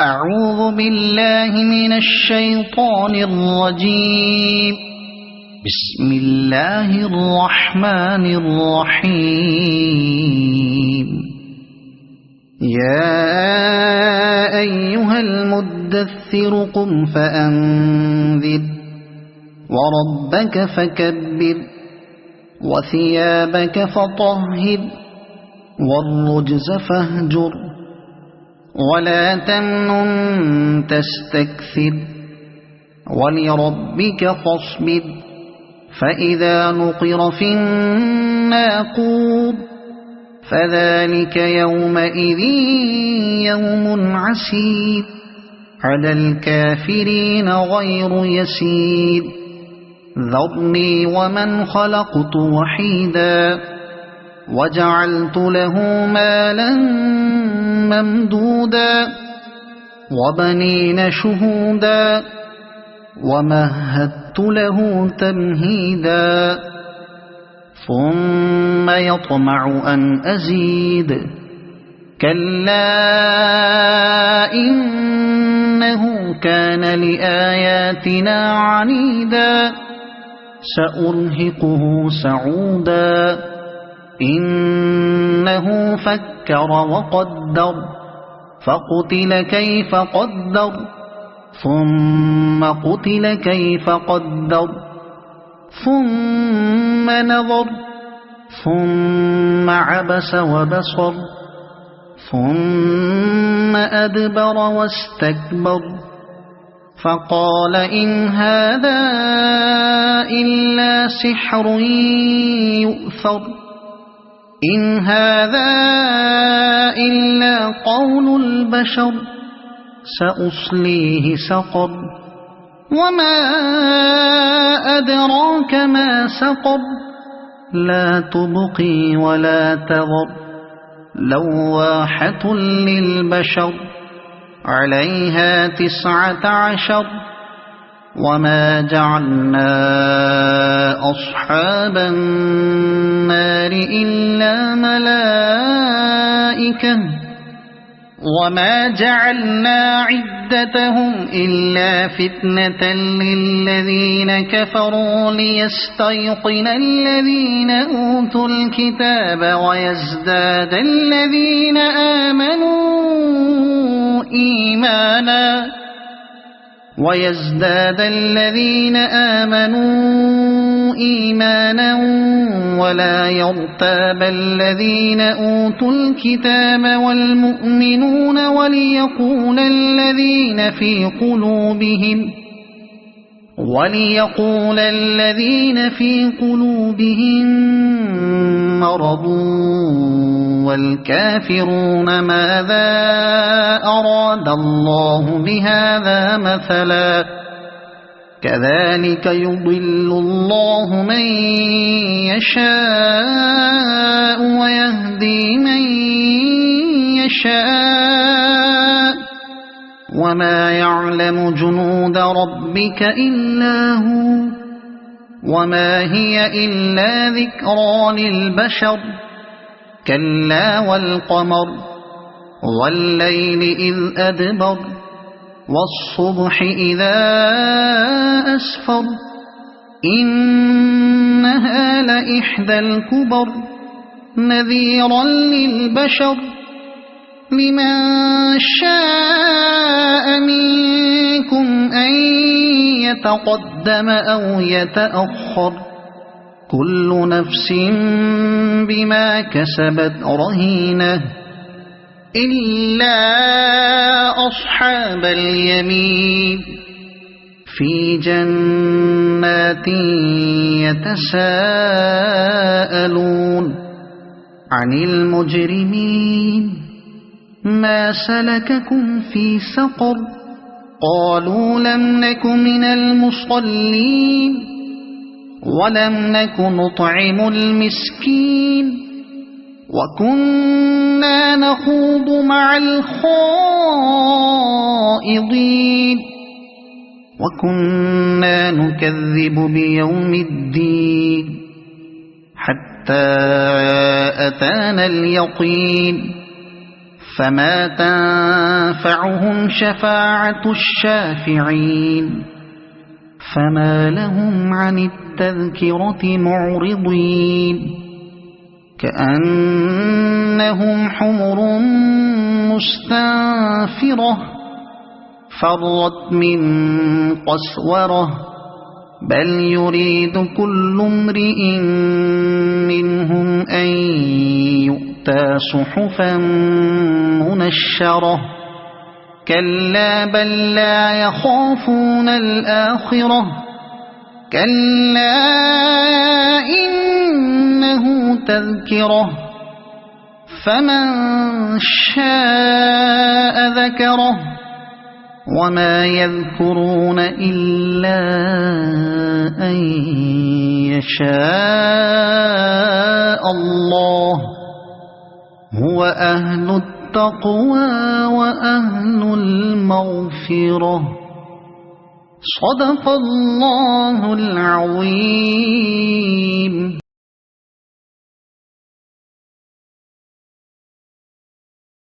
أعوذ بالله من الشيطان الرجيم. بسم الله الرحمن الرحيم. يا أيها المدثر قم فأنذر وربك فكبر وثيابك فطهر والرجز فاهجر ولا تمنن تستكثر ولربك فاصبر فإذا نقر في الناقور فذلك يومئذ يوم عسير على الكافرين غير يسير ذرني ومن خلقت وحيدا وجعلت له مالا ممدودا وبنين شهودا ومهدت له تمهيدا ثم يطمع أن أزيد كلا إنه كان لآياتنا عنيدا سأرهقه سعودا إنه فكر وقدر فقتل كيف قدر ثم قتل كيف قدر ثم نظر ثم عبس وبصر ثم أدبر واستكبر فقال إن هذا إلا سحر يؤثر إن هذا إلا قول البشر سأصليه سقر وما أدراك ما سقر لا تبقي ولا تذر لواحة للبشر عليها 19 وما جعلنا أصحاب النار إلا ملائكة وما جعلنا عدتهم إلا فتنة للذين كفروا ليستيقن الذين أوتوا الكتاب ويزداد الذين آمنوا إيمانا ولا يرتاب الذين أوتوا الكتاب والمؤمنون وليقول الذين في قلوبهم مرض والكافرون ماذا أراد الله بهذا مثلا كذلك يضل الله من يشاء ويهدي من يشاء وما يعلم جنود ربك إلا هو وما هي إلا ذكرى للبشر كلا والقمر والليل إذ أدبر والصبح إذا أسفر إنها لإحدى الكبر نذيرا للبشر لمن شاء منكم أن يتقدم أو يتأخر كل نفس بما كسبت رهينة إلا أصحاب اليمين في جنات يتساءلون عن المجرمين ما سلككم في سقر قالوا لم نك من المصلين ولم نك نطعم المسكين وكنا نخوض مع الخائضين وكنا نكذب بيوم الدين حتى أتانا اليقين فما تنفعهم شفاعة الشافعين فما لهم عن التذكرة معرضين كأنهم حمر مستنفرة فرت من قسورة بل يريد كل امرئ منهم أن يؤتى صحفا منشرة كلا بل لا يخافون الآخرة كلا إنه تذكرة فمن شاء ذكره وما يذكرون إلا أن يشاء الله هو أهل التقوى وأهل المغفرة صدق الله العظيم.